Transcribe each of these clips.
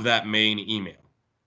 that main email.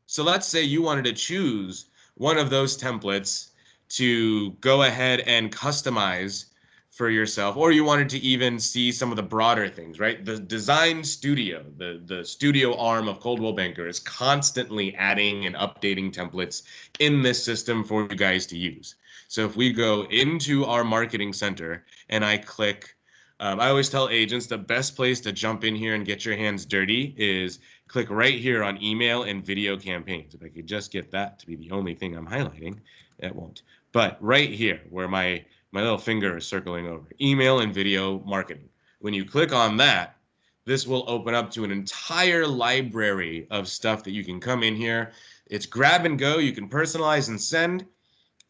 So let's say you wanted to choose one of those templates to go ahead and customize for yourself, or you wanted to even see some of the broader things, right? The design studio, the studio arm of Coldwell Banker is constantly adding and updating templates in this system for you guys to use. So if we go into our marketing center and I click, I always tell agents the best place to jump in here and get your hands dirty is click right here on email and video campaigns. If I could just get that to be the only thing I'm highlighting, it won't. But right here where my little finger is circling over, email and video marketing. When you click on that, this will open up to an entire library of stuff that you can come in here. It's grab and go. You can personalize and send,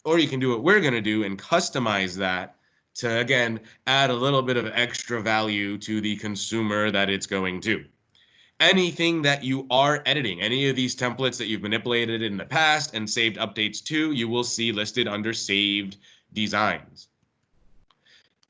or you can do what we're going to do and customize that to, again, add a little bit of extra value to the consumer that it's going to. Anything that you are editing, any of these templates that you've manipulated in the past and saved updates to, you will see listed under saved designs.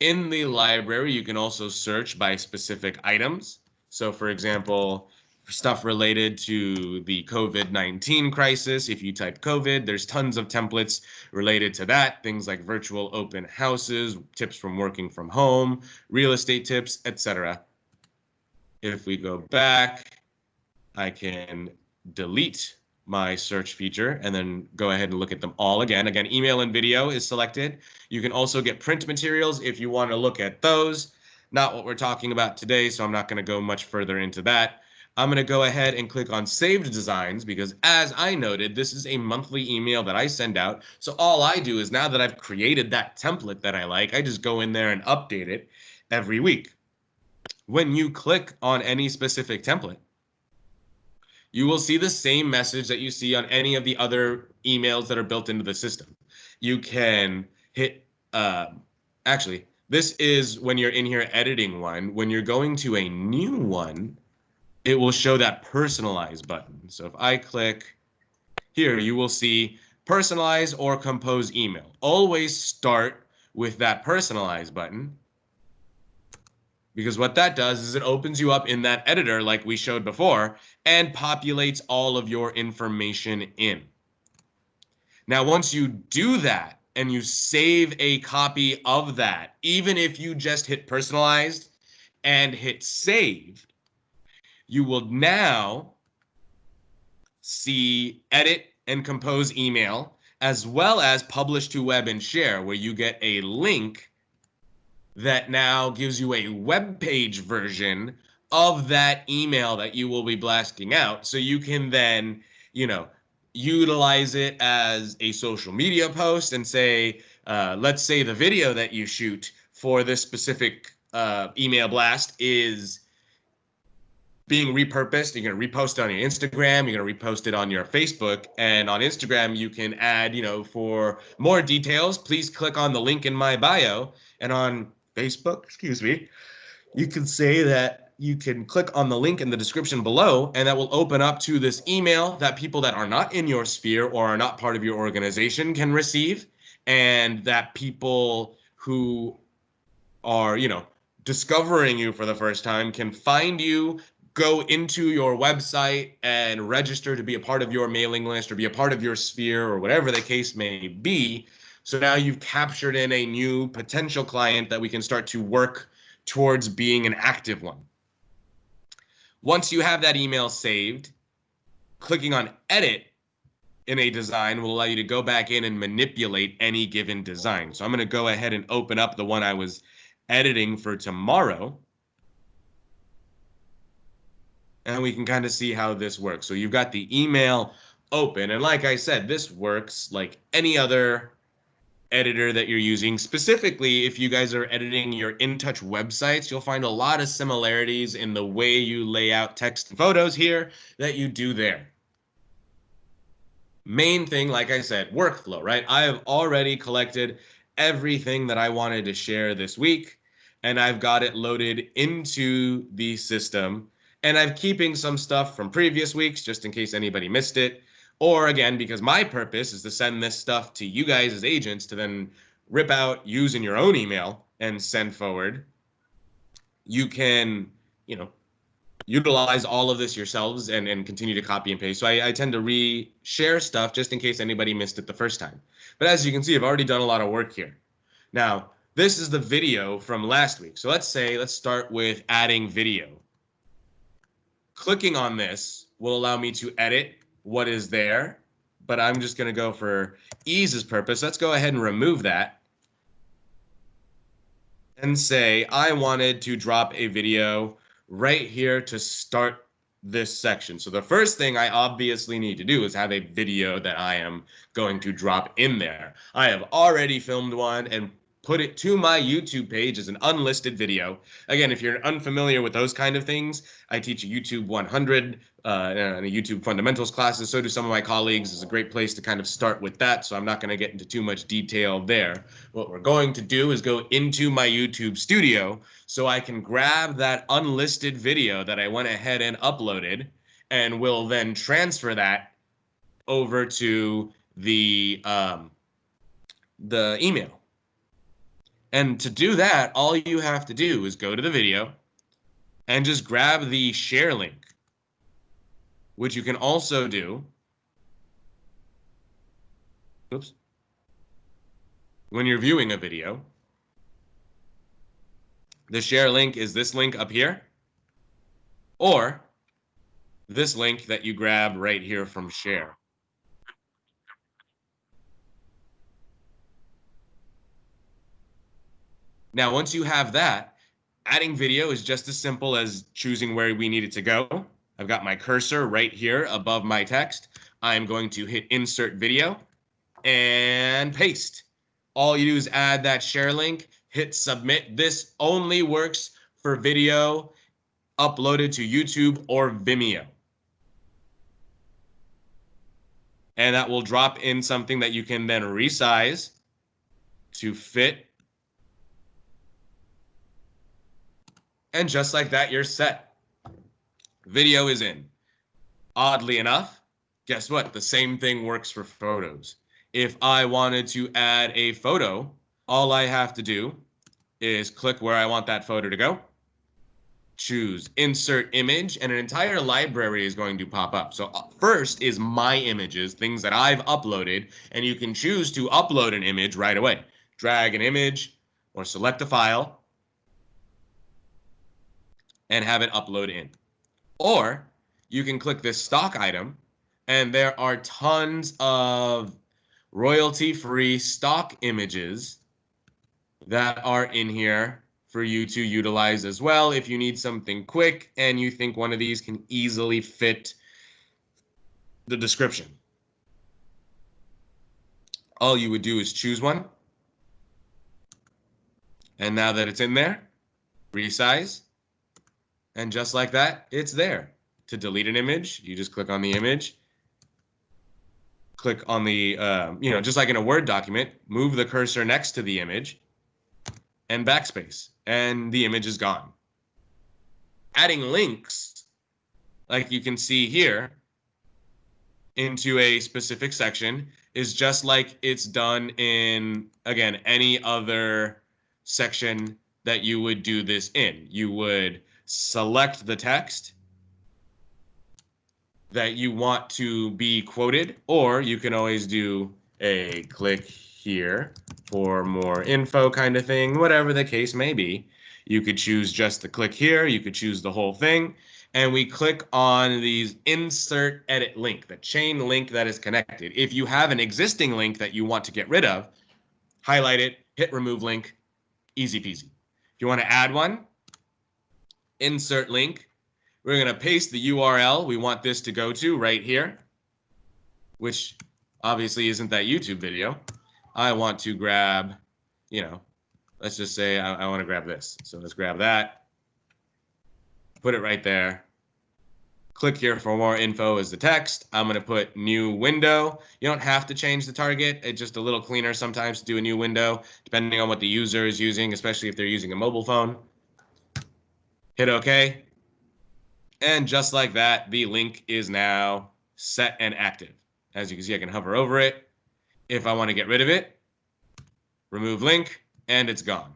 In the library, you can also search by specific items. So for example, stuff related to the COVID-19 crisis, if you type COVID, there's tons of templates related to that, things like virtual open houses, tips from working from home, real estate tips, etc. If we go back, I can delete my search feature and then go ahead and look at them all again. Again, email and video is selected. You can also get print materials if you want to look at those. Not what we're talking about today, so I'm not going to go much further into that. I'm going to go ahead and click on saved designs because, as I noted, this is a monthly email that I send out. So all I do is, now that I've created that template that I like, I just go in there and update it every week. When you click on any specific template, you will see the same message that you see on any of the other emails that are built into the system. You can hit, actually, this is when you're in here editing one. When you're going to a new one, it will show that personalize button. So if I click here, you will see personalize or compose email. Always start with that personalize button, because what that does is it opens you up in that editor like we showed before and populates all of your information in. Now, once you do that and you save a copy of that, even if you just hit personalized and hit saved, you will now see edit and compose email, as well as publish to web and share, where you get a link that now gives you a web page version of that email that you will be blasting out. So you can then, utilize it as a social media post and say, let's say the video that you shoot for this specific email blast is being repurposed. You're going to repost it on your Instagram. You're going to repost it on your Facebook. And on Instagram, you can add, for more details, please click on the link in my bio. And on Facebook, you can say that you can click on the link in the description below, and that will open up to this email that people that are not in your sphere or are not part of your organization can receive, and that people who are, discovering you for the first time can find you, go into your website and register to be a part of your mailing list or be a part of your sphere or whatever the case may be. So now you've captured in a new potential client that we can start to work towards being an active one. Once you have that email saved, clicking on edit in a design will allow you to go back in and manipulate any given design. So I'm going to go ahead and open up the one I was editing for tomorrow. And we can kind of see how this works. So you've got the email open. And like I said, this works like any other editor that you're using. Specifically, if you guys are editing your InTouch websites, you'll find a lot of similarities in the way you lay out text and photos here that you do there. Main thing, like I said, workflow, right? I have already collected everything that I wanted to share this week, and I've got it loaded into the system. And I'm keeping some stuff from previous weeks just in case anybody missed it. Or again, because my purpose is to send this stuff to you guys as agents to then rip out, use in your own email and send forward. You can, utilize all of this yourselves and continue to copy and paste. So I tend to re-share stuff just in case anybody missed it the first time. But as you can see, I've already done a lot of work here. Now, this is the video from last week. So let's start with adding video. Clicking on this will allow me to edit what is there, but I'm just going to go for ease's purpose. Let's go ahead and remove that and say I wanted to drop a video right here to start this section. So the first thing I obviously need to do is have a video that I am going to drop in there. I have already filmed one and put it to my YouTube page as an unlisted video. Again, if you're unfamiliar with those kind of things, I teach a YouTube 100 and a YouTube fundamentals classes. So do some of my colleagues. It's a great place to kind of start with that. So I'm not going to get into too much detail there. What we're going to do is go into my YouTube studio so I can grab that unlisted video that I went ahead and uploaded, and we'll then transfer that over to the email. And to do that, all you have to do is go to the video and just grab the share link, which you can also do. Oops. When you're viewing a video, the share link is this link up here, or this link that you grab right here from share. Now, once you have that, adding video is just as simple as choosing where we need it to go. I've got my cursor right here above my text. I'm going to hit insert video and paste. All you do is add that share link, hit submit. This only works for video uploaded to YouTube or Vimeo. And that will drop in something that you can then resize to fit. And just like that, you're set. Video is in. Oddly enough, guess what? The same thing works for photos. If I wanted to add a photo, all I have to do is click where I want that photo to go, choose insert image, and an entire library is going to pop up. So first is my images, things that I've uploaded, and you can choose to upload an image right away. Drag an image or select a file and have it upload in. Or you can click this stock item, and there are tons of royalty-free stock images that are in here for you to utilize as well if you need something quick and you think one of these can easily fit the description. All you would do is choose one. And now that it's in there, resize. And just like that, it's there. To delete an image, you just click on the image. Click on the, just like in a Word document, move the cursor next to the image and backspace, and the image is gone. Adding links, like you can see here, into a specific section is just like it's done in, again, any other section that you would do this in. You would select the text that you want to be quoted, or you can always do a click here for more info kind of thing, whatever the case may be. You could choose just the click here, you could choose the whole thing, and we click on these insert edit link, the chain link that is connected. If you have an existing link that you want to get rid of, highlight it, hit remove link, easy peasy. If you want to add one, insert link. We're going to paste the URL we want this to go to right here, which obviously isn't that YouTube video. I want to grab, let's just say I want to grab this. So let's grab that, put it right there. Click here for more info as the text. I'm going to put new window. You don't have to change the target. It's just a little cleaner sometimes to do a new window, depending on what the user is using, especially if they're using a mobile phone. Hit OK. And just like that, the link is now set and active. As you can see, I can hover over it. If I want to get rid of it, remove link, and it's gone.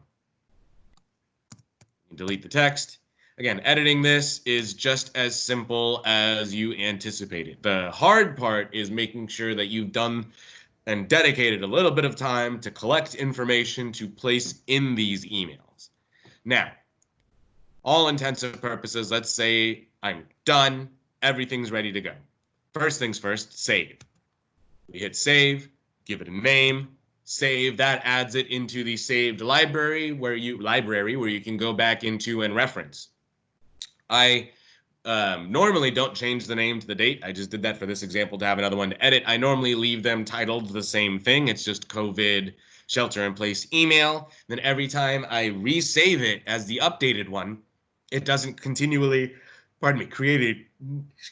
Delete the text. Again, editing this is just as simple as you anticipated. The hard part is making sure that you've done and dedicated a little bit of time to collect information to place in these emails. Now, all intents and purposes, let's say I'm done, everything's ready to go. First things first, save. We hit save, give it a name, save. That adds it into the saved library where you can go back into and reference. I normally don't change the name to the date. I just did that for this example to have another one to edit. I normally leave them titled the same thing. It's just COVID shelter in place email. Then every time I resave it as the updated one, it doesn't continually, create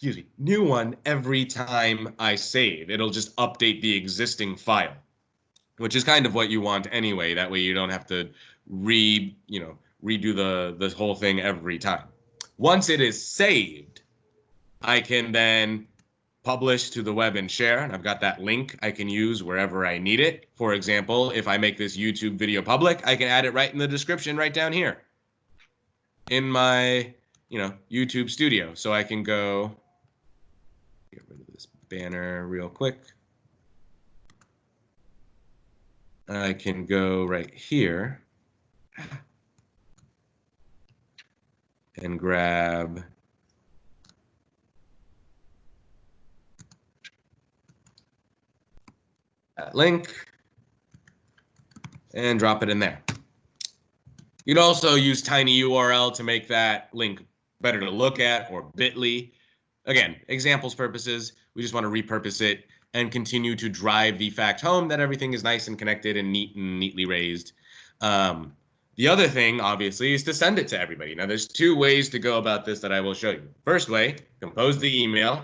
a, new one every time I save. It'll just update the existing file, which is kind of what you want anyway. That way you don't have to redo the whole thing every time. Once it is saved, I can then publish to the web and share, and I've got that link I can use wherever I need it. For example, if I make this YouTube video public, I can add it right in the description right down here in my, YouTube studio. So I can go, get rid of this banner real quick. I can go right here and grab that link and drop it in there. You'd also use tinyURL to make that link better to look at, or bit.ly. Again, examples purposes, we just want to repurpose it and continue to drive the fact home that everything is nice and connected and neat and neatly raised. The other thing, obviously, is to send it to everybody. Now, there's two ways to go about this that I will show you. First way, compose the email.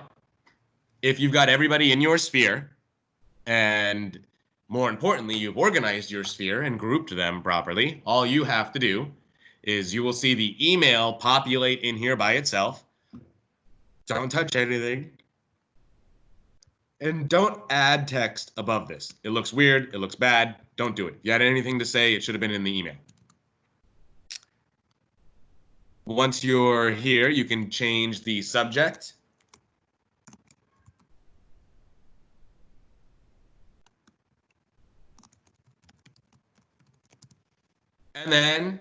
If you've got everybody in your sphere, and more importantly, you've organized your sphere and grouped them properly, all you have to do is you will see the email populate in here by itself. Don't touch anything. And don't add text above this. It looks weird. It looks bad. Don't do it. If you had anything to say, it should have been in the email. Once you're here, you can change the subject. And then,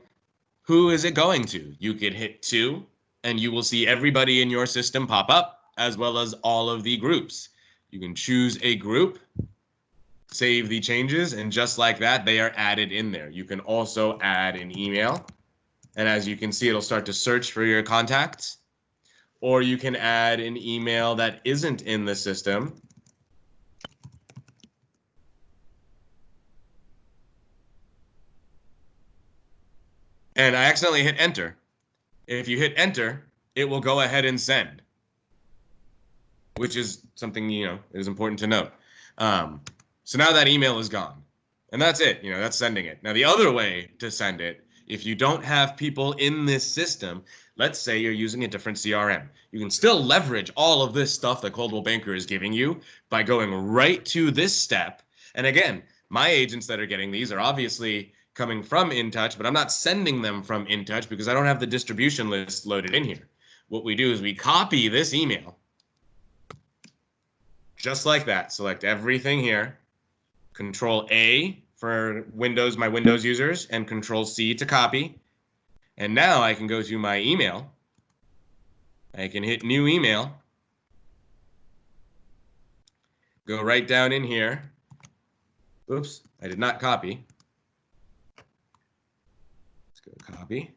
who is it going to? You could hit 2, and you will see everybody in your system pop up, as well as all of the groups. You can choose a group, save the changes, and just like that, they are added in there. You can also add an email, and as you can see, it'll start to search for your contacts. Or you can add an email that isn't in the system. And I accidentally hit enter. If you hit enter, it will go ahead and send, which is something, is important to note. So now that email is gone. And that's it. That's sending it. Now, the other way to send it, if you don't have people in this system, let's say you're using a different CRM, you can still leverage all of this stuff that Coldwell Banker is giving you by going right to this step. And again, my agents that are getting these are obviously coming from InTouch, but I'm not sending them from InTouch because I don't have the distribution list loaded in here. What we do is we copy this email, just like that. Select everything here, Control A for Windows, my Windows users, and Control C to copy. And now I can go to my email. I can hit new email, go right down in here. Oops, I did not copy. Copy.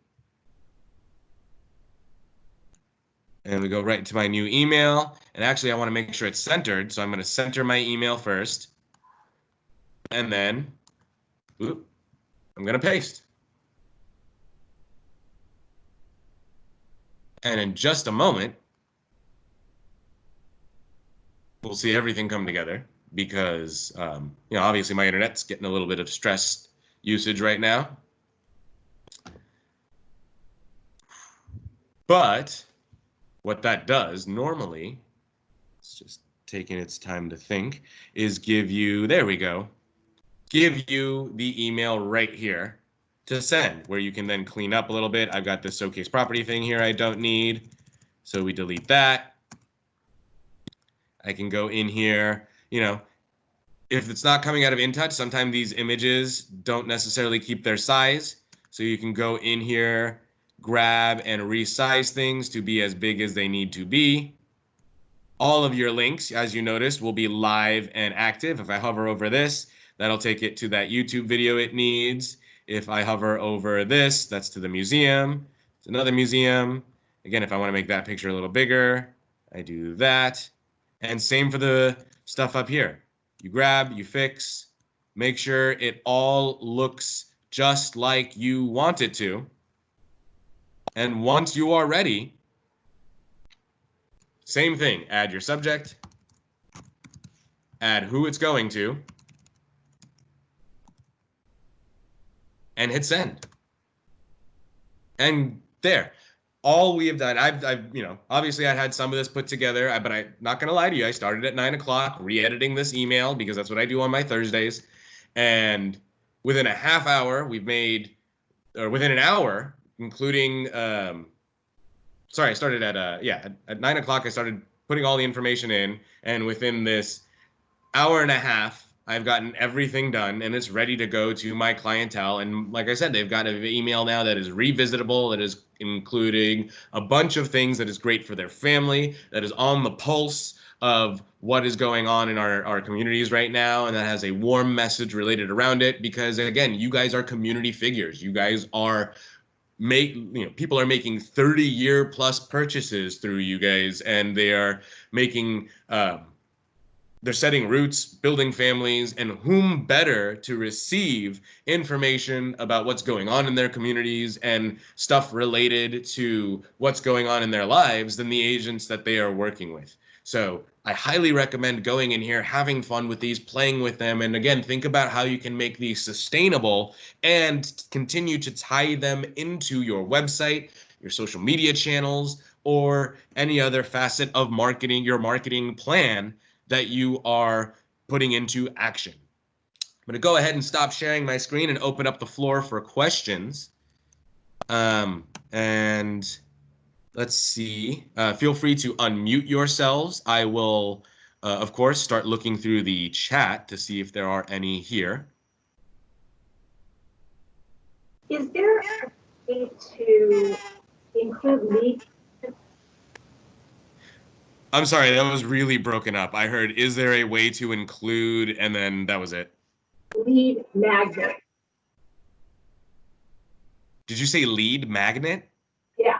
And we go right into my new email. And actually, I want to make sure it's centered. So I'm going to center my email first. And then, I'm going to paste. And in just a moment, we'll see everything come together because, obviously my internet's getting a little bit of stress usage right now. But what that does normally, it's just taking its time to think, is give you, there we go, give you the email right here to send, where you can then clean up a little bit. I've got this showcase property thing here I don't need, so we delete that. I can go in here, if it's not coming out of InTouch, sometimes these images don't necessarily keep their size. So you can go in here, grab and resize things to be as big as they need to be. All of your links, as you noticed, will be live and active. If I hover over this, that'll take it to that YouTube video it needs. If I hover over this, that's to the museum. It's another museum. Again, if I want to make that picture a little bigger, I do that. And same for the stuff up here. You grab, you fix, make sure it all looks just like you want it to. And once you are ready, same thing, add your subject, add who it's going to, and hit send. And there, all we have done, I've obviously I had some of this put together, but I'm not going to lie to you. I started at 9 o'clock re-editing this email because that's what I do on my Thursdays. And within a half hour, within an hour, including, I started at 9 o'clock, I started putting all the information in. And within this hour and a half, I've gotten everything done and it's ready to go to my clientele. And like I said, they've got an email now that is revisitable, that is including a bunch of things that is great for their family, that is on the pulse of what is going on in our communities right now, and that has a warm message related around it. Because again, you guys are community figures. You guys are people are making 30-year plus purchases through you guys, and they are making they're setting roots, building families, and whom better to receive information about what's going on in their communities and stuff related to what's going on in their lives than the agents that they are working with. So I highly recommend going in here, having fun with these, playing with them, and again, think about how you can make these sustainable and continue to tie them into your website, your social media channels, or any other facet of marketing, your marketing plan that you are putting into action. I'm going to go ahead and stop sharing my screen and open up the floor for questions. And let's see. Feel free to unmute yourselves. I will, of course, start looking through the chat to see if there are any here. Is there a way to include lead? I'm sorry, that was really broken up. I heard, is there a way to include, and then that was it. Lead magnet. Did you say lead magnet? Yeah.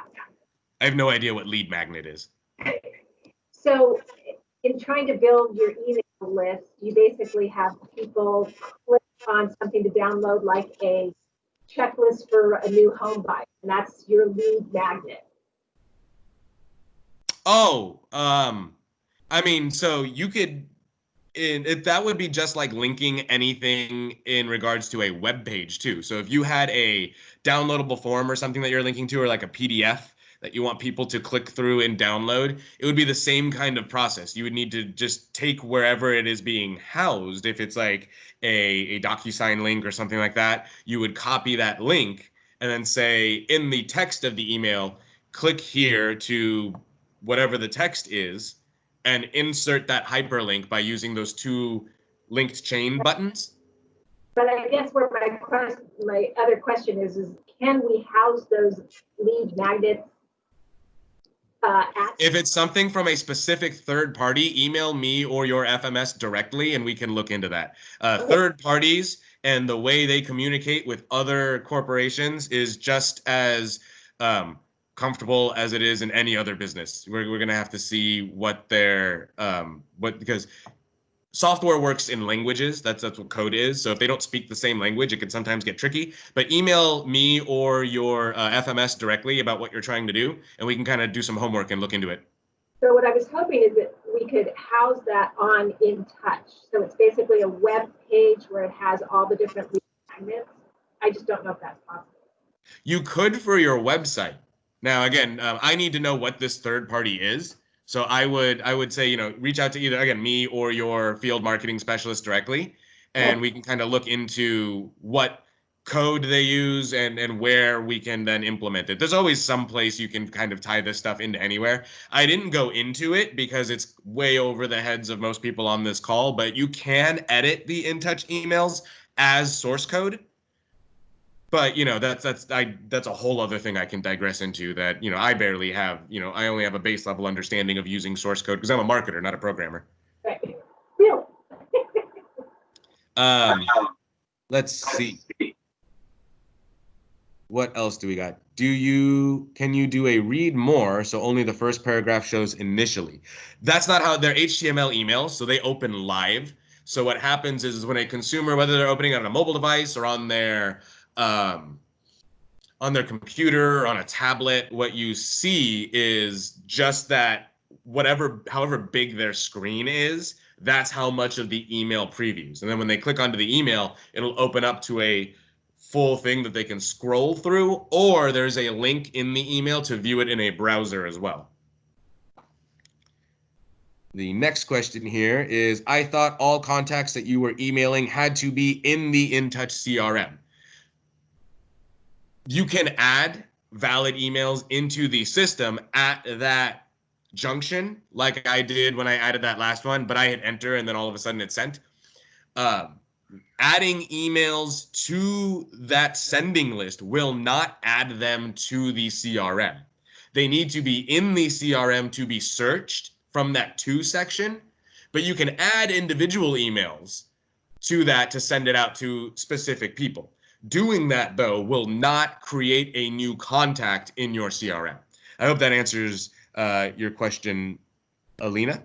I have no idea what lead magnet is. So in trying to build your email list, you basically have people click on something to download, like a checklist for a new home buy, and that's your lead magnet. Oh, I mean, so you could, that would be just like linking anything in regards to a web page too. So if you had a downloadable form or something that you're linking to, or like a PDF that you want people to click through and download, it would be the same kind of process. You would need to just take wherever it is being housed. If it's like a DocuSign link or something like that, you would copy that link and then say in the text of the email, click here to whatever the text is, and insert that hyperlink by using those two linked chain buttons. But I guess where my other question is can we house those lead magnets if it's something from a specific third party, email me or your FMS directly, and we can look into that. Okay. Third parties and the way they communicate with other corporations is just as comfortable as it is in any other business. We're going to have to see what their because software works in languages. That's what code is. So if they don't speak the same language, it can sometimes get tricky. But email me or your FMS directly about what you're trying to do, and we can kind of do some homework and look into it. So what I was hoping is that we could house that on InTouch. So it's basically a web page where it has all the different magnets. I just don't know if that's possible. You could for your website. Now, again, I need to know what this third party is. So I would say, reach out to either, again, me or your field marketing specialist directly, and we can kind of look into what code they use and where we can then implement it. There's always some place you can kind of tie this stuff into anywhere. I didn't go into it because it's way over the heads of most people on this call, but you can edit the InTouch emails as source code. But that's a whole other thing I can digress into that I barely have. I only have a base level understanding of using source code because I'm a marketer, not a programmer. Right. Really? Let's see. What else do we got? Can you do a read more so only the first paragraph shows initially? That's not how they're HTML emails, so they open live. So what happens is when a consumer, whether they're opening on a mobile device or on their computer or on a tablet, what you see is just that however big their screen is, that's how much of the email previews. And then when they click onto the email, it'll open up to a full thing that they can scroll through, or there's a link in the email to view it in a browser as well. The next question here is, I thought all contacts that you were emailing had to be in the InTouch CRM. You can add valid emails into the system at that junction, like I did when I added that last one, but I hit enter and then all of a sudden it's sent. Adding emails to that sending list will not add them to the CRM. They need to be in the CRM to be searched from that to section, but you can add individual emails to that to send it out to specific people. Doing that, though, will not create a new contact in your CRM. I hope that answers your question, Alina.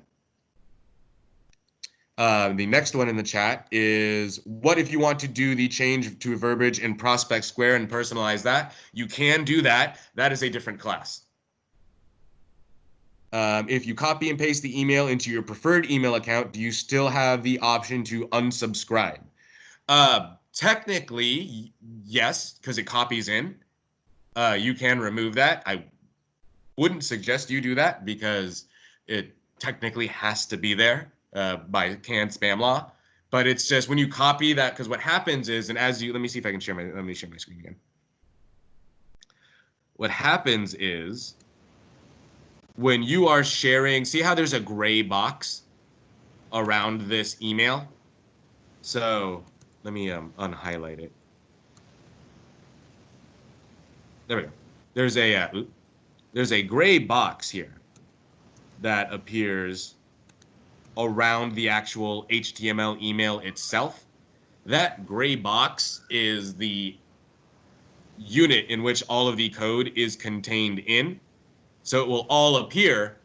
The next one in the chat is, what if you want to do the change to verbiage in Prospect Square and personalize that? You can do that. That is a different class. If you copy and paste the email into your preferred email account, do you still have the option to unsubscribe? Technically, yes, because it copies in. You can remove that. I wouldn't suggest you do that because it technically has to be there by canned spam law. But it's just when you copy that, because what happens is, and as you, let me see if I can let me share my screen again. What happens is when you are sharing, see how there's a gray box around this email? So let me unhighlight it. There we go. There's a gray box here that appears around the actual HTML email itself. That gray box is the unit in which all of the code is contained in. So it will all appear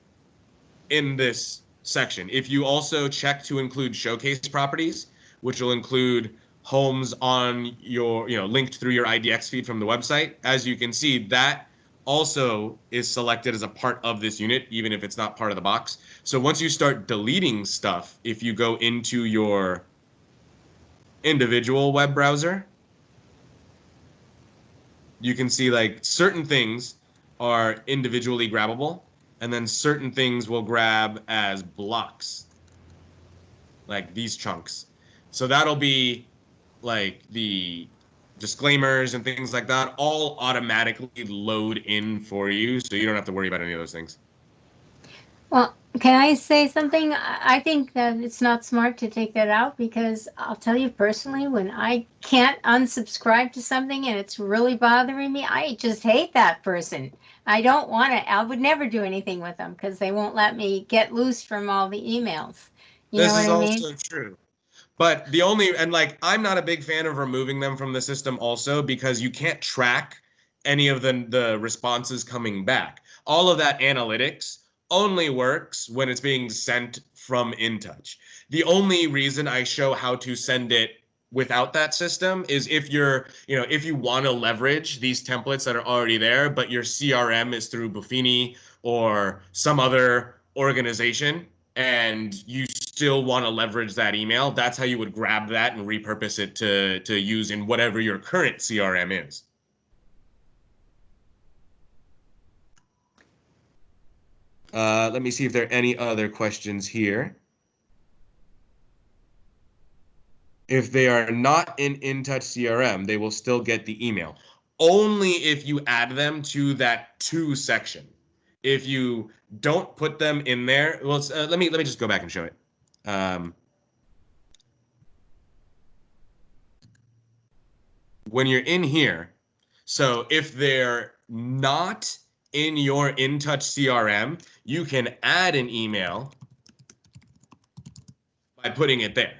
in this section. If you also check to include showcase properties, which will include homes on your, linked through your IDX feed from the website, as you can see, that also is selected as a part of this unit, even if it's not part of the box. So once you start deleting stuff, if you go into your individual web browser, you can see like certain things are individually grabbable, and then certain things will grab as blocks, like these chunks. So that'll be like the disclaimers and things like that all automatically load in for you, so you don't have to worry about any of those things. Well, can I say something? I think that it's not smart to take that out because I'll tell you personally, when I can't unsubscribe to something and it's really bothering me, I just hate that person. I don't want to, I would never do anything with them because they won't let me get loose from all the emails. You know what I mean? This is also true. But I'm not a big fan of removing them from the system also because you can't track any of the responses coming back. All of that analytics only works when it's being sent from InTouch. The only reason I show how to send it without that system is if if you want to leverage these templates that are already there, but your CRM is through Buffini or some other organization, and you still want to leverage that email, that's how you would grab that and repurpose it to use in whatever your current CRM is. Let me see if there are any other questions here. If they are not in InTouch CRM, they will still get the email. Only if you add them to that to section. If you don't put them in there, well, let me just go back and show it. When you're in here, so if they're not in your InTouch CRM, you can add an email by putting it there.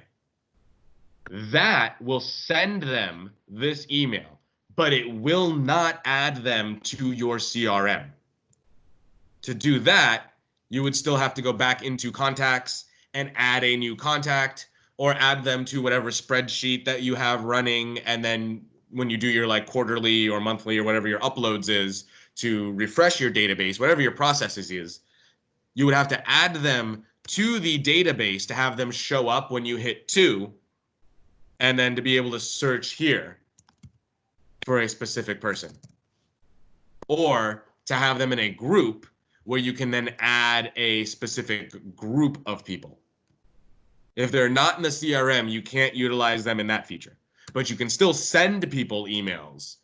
That will send them this email, but it will not add them to your CRM. To do that, you would still have to go back into contacts and add a new contact, or add them to whatever spreadsheet that you have running. And then when you do your like quarterly or monthly or whatever your uploads is to refresh your database, whatever your processes is, you would have to add them to the database to have them show up when you hit 2, and then to be able to search here for a specific person, or to have them in a group where you can then add a specific group of people. If they're not in the CRM, you can't utilize them in that feature, but you can still send people emails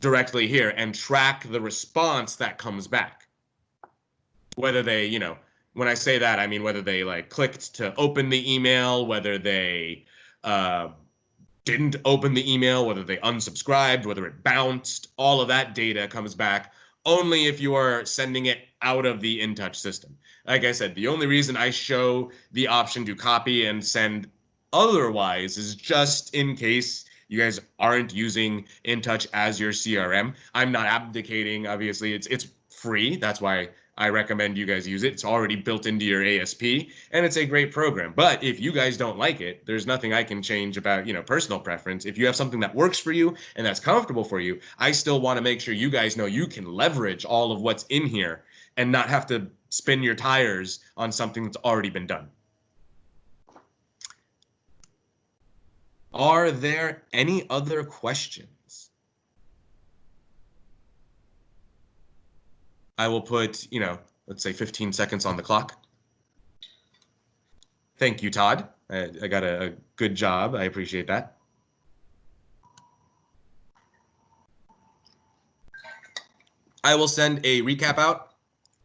directly here and track the response that comes back. Whether they, you know, when I say that, I mean whether they like clicked to open the email, whether they didn't open the email, whether they unsubscribed, whether it bounced, all of that data comes back only if you are sending it out of the InTouch system. Like I said, the only reason I show the option to copy and send otherwise is just in case you guys aren't using InTouch as your CRM. I'm not abdicating, obviously. It's free. That's why I recommend you guys use it. It's already built into your ASP, and it's a great program. But if you guys don't like it, there's nothing I can change about, you know, personal preference. If you have something that works for you and that's comfortable for you, I still want to make sure you guys know you can leverage all of what's in here and not have to spin your tires on something that's already been done. Are there any other questions? I will put, you know, let's say 15 seconds on the clock. Thank you, Todd. I got a good job. I appreciate that. I will send a recap out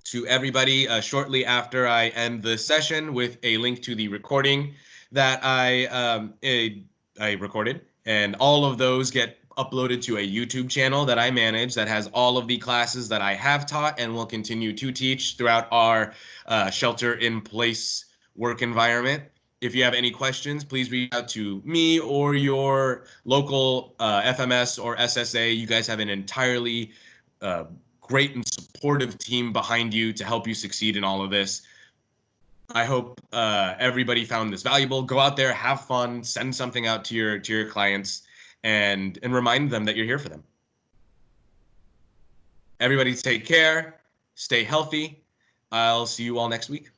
to everybody shortly after I end the session with a link to the recording that I recorded, and all of those get uploaded to a YouTube channel that I manage that has all of the classes that I have taught and will continue to teach throughout our shelter-in-place work environment. If you have any questions, please reach out to me or your local FMS or SSA. You guys have an entirely great and supportive team behind you to help you succeed in all of this. I hope everybody found this valuable. Go out there, have fun, send something out to your clients, and remind them that you're here for them. Everybody take care, stay healthy. I'll see you all next week.